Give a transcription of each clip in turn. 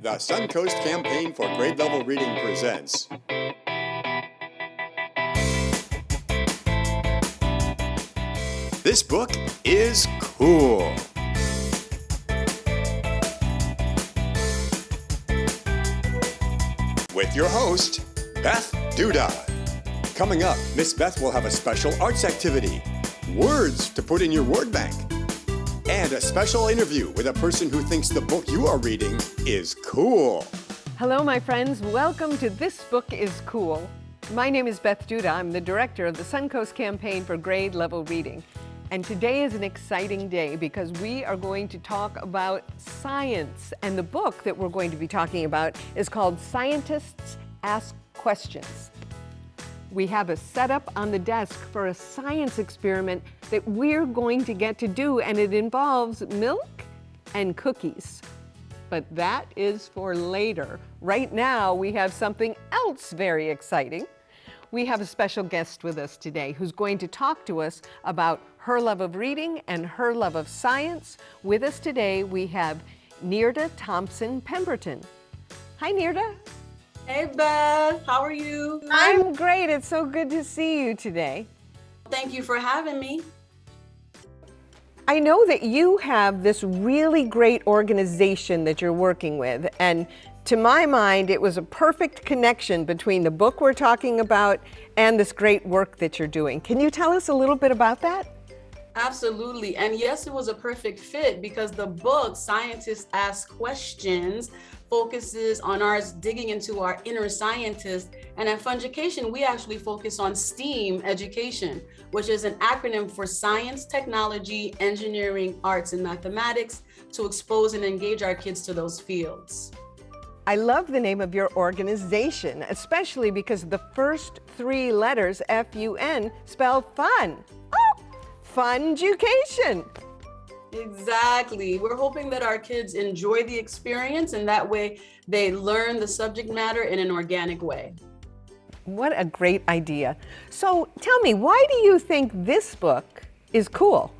The Suncoast Campaign for Grade Level Reading presents This Book is Cool. With your host, Beth Duda. Coming up, Miss Beth will have a special arts activity, words to put in your word bank, and a special interview with a person who thinks the book you are reading is cool. Hello, my friends. Welcome to This Book is Cool. My name is Beth Duda. I'm the director of the Suncoast Campaign for Grade Level Reading. And today is an exciting day because we are going to talk about science. And the book that we're going to be talking about is called Scientists Ask Questions. We have a setup on the desk for a science experiment that we're going to get to do, and it involves milk and cookies. But that is for later. Right now, we have something else very exciting. We have a special guest with us today who's going to talk to us about her love of reading and her love of science. With us today, we have Neirda Thompson-Pemberton. Hi, Neirda. Hey Beth, how are you? I'm great. It's so good to see you today. Thank you for having me. I know that you have this really great organization that you're working with, and to my mind, it was a perfect connection between the book we're talking about and this great work that you're doing. Can you tell us a little bit about that? Absolutely. And yes, it was a perfect fit because the book, Scientists Ask Questions, focuses on us digging into our inner scientist. And at FUNducation, we actually focus on STEAM education, which is an acronym for science, technology, engineering, arts, and mathematics, to expose and engage our kids to those fields. I love the name of your organization, especially because the first three letters, F-U-N, spell fun. Oh, FUNducation. Exactly. We're hoping that our kids enjoy the experience, and that way they learn the subject matter in an organic way. What a great idea. So tell me, why do you think this book is cool?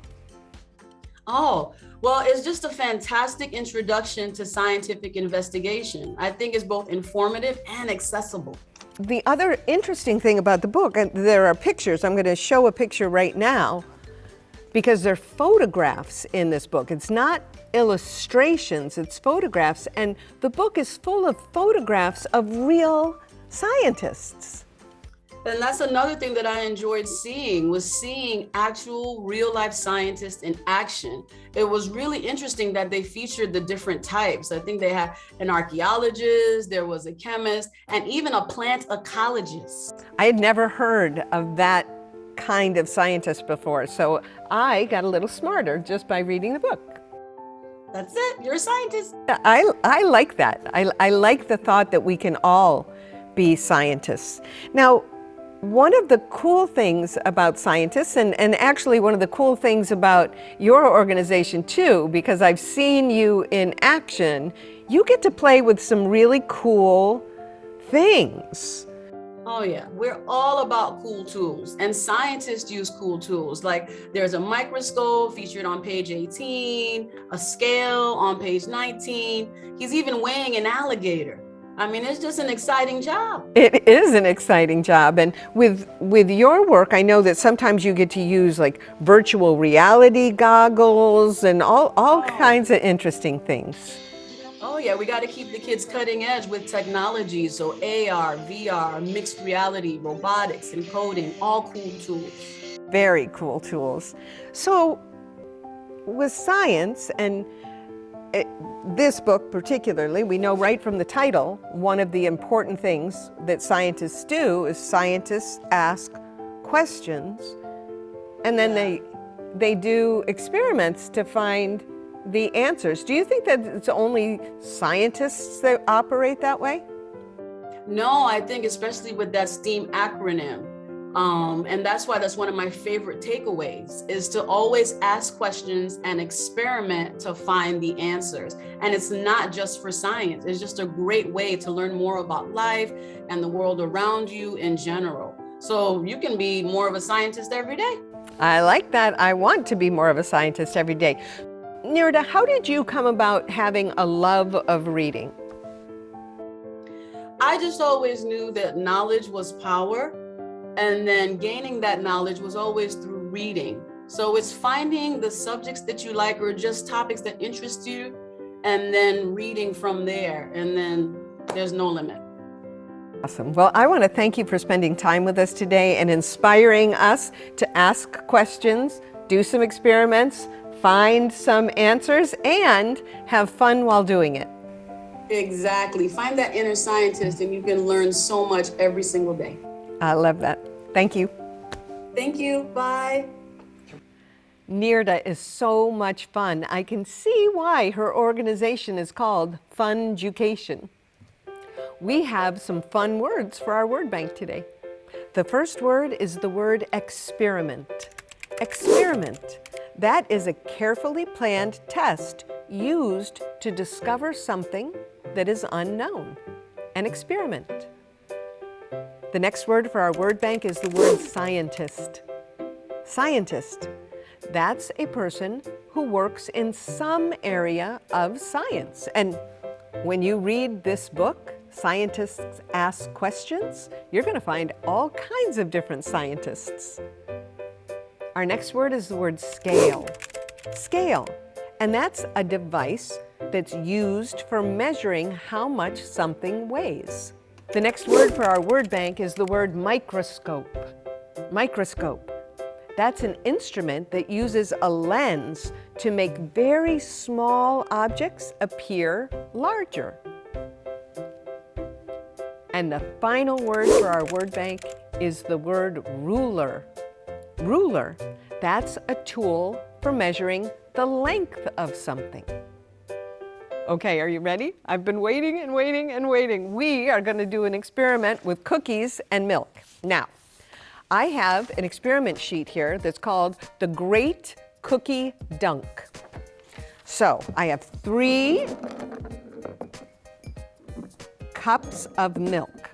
Oh, well, it's just a fantastic introduction to scientific investigation. I think it's both informative and accessible. The other interesting thing about the book, and there are pictures, I'm going to show a picture right now, because there are photographs in this book. It's not illustrations, it's photographs, and the book is full of photographs of real scientists. And that's another thing that I enjoyed seeing, was seeing actual real-life scientists in action. It was really interesting that they featured the different types. I think they had an archaeologist, there was a chemist, and even a plant ecologist. I had never heard of that kind of scientist before, so I got a little smarter just by reading the book. That's it, you're a scientist. I like that. I like the thought that we can all be scientists. Now, one of the cool things about scientists, and actually one of the cool things about your organization too, because I've seen you in action, you get to play with some really cool things. Oh yeah, we're all about cool tools, and scientists use cool tools. Like there's a microscope featured on page 18, a scale on page 19. He's even weighing an alligator. I mean, it's just an exciting job. It is an exciting job, and with your work, I know that sometimes you get to use like virtual reality goggles and all kinds of interesting things. Oh yeah, we got to keep the kids cutting edge with technology. So AR, VR, mixed reality, robotics, and coding, all cool tools. Very cool tools. So with science, and this book particularly, we know right from the title, one of the important things that scientists do is scientists ask questions, and then they do experiments to find the answers. Do you think that it's only scientists that operate that way? No, I think especially with that STEAM acronym. And that's why that's one of my favorite takeaways, is to always ask questions and experiment to find the answers. And it's not just for science. It's just a great way to learn more about life and the world around you in general. So you can be more of a scientist every day. I like that. I want to be more of a scientist every day. Neirda, how did you come about having a love of reading? I just always knew that knowledge was power, and then gaining that knowledge was always through reading. So it's finding the subjects that you like or just topics that interest you, and then reading from there, and then there's no limit. Awesome. Well, I want to thank you for spending time with us today and inspiring us to ask questions, do some experiments, find some answers, and have fun while doing it. Exactly. Find that inner scientist, and you can learn so much every single day. I love that. Thank you. Thank you. Bye. Neirda is so much fun. I can see why her organization is called FUNducation. We have some fun words for our word bank today. The first word is the word experiment. Experiment. That is a carefully planned test used to discover something that is unknown. An experiment. The next word for our word bank is the word scientist. Scientist. That's a person who works in some area of science. And when you read this book, Scientists Ask Questions, you're going to find all kinds of different scientists. Our next word is the word scale. Scale. And that's a device that's used for measuring how much something weighs. The next word for our word bank is the word microscope. Microscope. That's an instrument that uses a lens to make very small objects appear larger. And the final word for our word bank is the word ruler. Ruler. That's a tool for measuring the length of something. Okay, are you ready? I've been waiting and waiting and waiting. We are going to do an experiment with cookies and milk. Now, I have an experiment sheet here that's called the Great Cookie Dunk. So I have 3 cups of milk.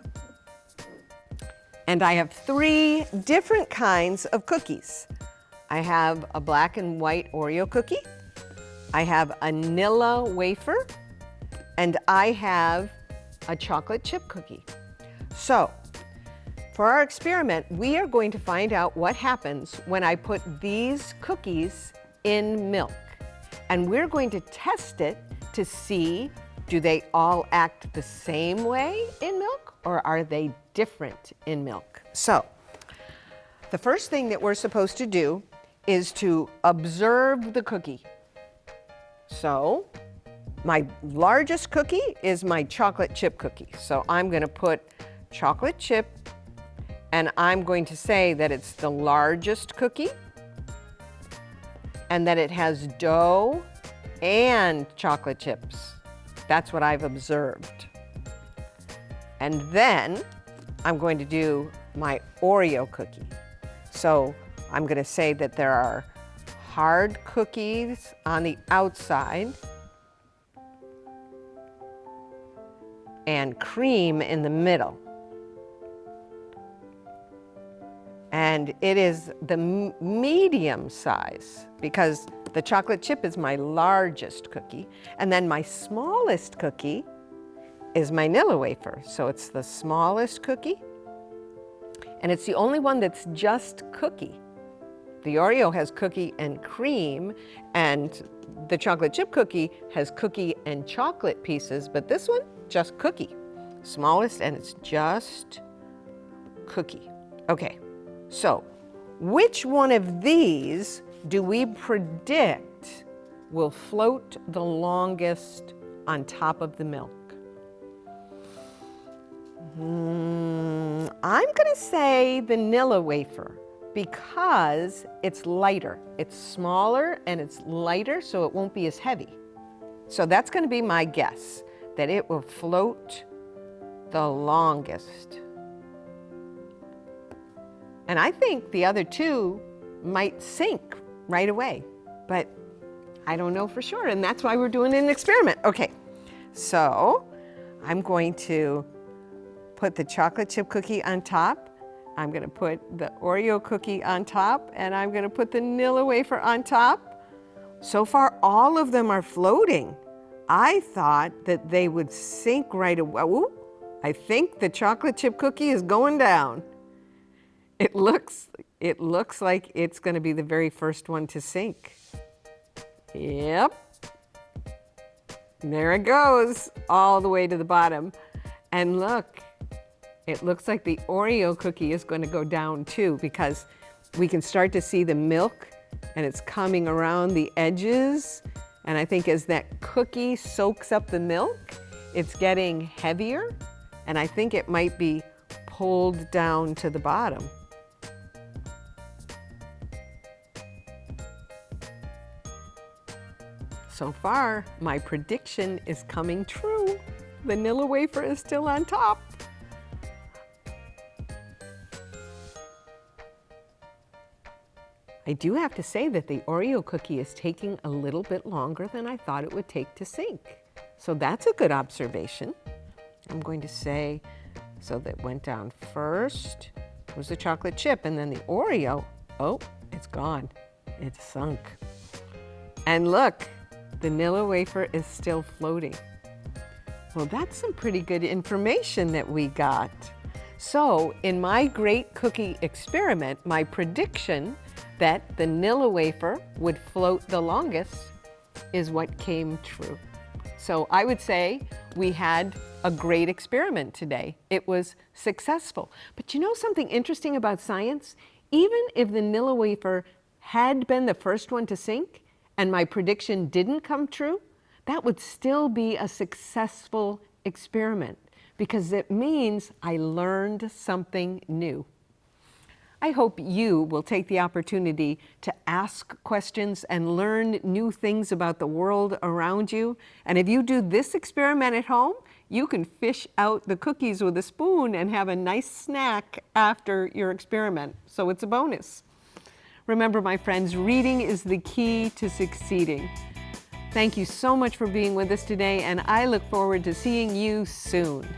And I have 3 different kinds of cookies. I have a black and white Oreo cookie. I have a Nilla wafer. And I have a chocolate chip cookie. So, for our experiment, we are going to find out what happens when I put these cookies in milk. And we're going to test it to see, do they all act the same way in milk or are they different in milk? So, the first thing that we're supposed to do is to observe the cookie. So, my largest cookie is my chocolate chip cookie. So I'm going to put chocolate chip, and I'm going to say that it's the largest cookie and that it has dough and chocolate chips. That's what I've observed. And then I'm going to do my Oreo cookie. So I'm going to say that there are hard cookies on the outside and cream in the middle. And it is the medium size because the chocolate chip is my largest cookie. And then my smallest cookie is my Nilla wafer. So it's the smallest cookie. And it's the only one that's just cookie. The Oreo has cookie and cream, and the chocolate chip cookie has cookie and chocolate pieces, but this one, just cookie. Smallest, and it's just cookie. Okay, so which one of these do we predict will float the longest on top of the milk? I'm gonna say the Nilla wafer because it's lighter. It's smaller and it's lighter, so it won't be as heavy. So that's gonna be my guess, that it will float the longest. And I think the other two might sink right away, but I don't know for sure, and that's why we're doing an experiment. Okay, so I'm going to put the chocolate chip cookie on top. I'm gonna put the Oreo cookie on top, and I'm gonna put the Nilla wafer on top. So far, all of them are floating. I thought that they would sink right away. Ooh, I think the chocolate chip cookie is going down. It looks like it's going to be the very first one to sink. Yep. There it goes, all the way to the bottom. And look, it looks like the Oreo cookie is going to go down too, because we can start to see the milk and it's coming around the edges. And I think as that cookie soaks up the milk, it's getting heavier. And I think it might be pulled down to the bottom. So far, my prediction is coming true. Vanilla wafer is still on top. I do have to say that the Oreo cookie is taking a little bit longer than I thought it would take to sink. So that's a good observation. I'm going to say, so that went down first was the chocolate chip, and then the Oreo, oh, it's gone. It's sunk. And look, vanilla wafer is still floating. Well, that's some pretty good information that we got. So in my great cookie experiment, my prediction that vanilla wafer would float the longest is what came true. So I would say we had a great experiment today. It was successful. But you know something interesting about science? Even if vanilla wafer had been the first one to sink and my prediction didn't come true, that would still be a successful experiment because it means I learned something new. I hope you will take the opportunity to ask questions and learn new things about the world around you. And if you do this experiment at home, you can fish out the cookies with a spoon and have a nice snack after your experiment. So it's a bonus. Remember, my friends, reading is the key to succeeding. Thank you so much for being with us today, and I look forward to seeing you soon.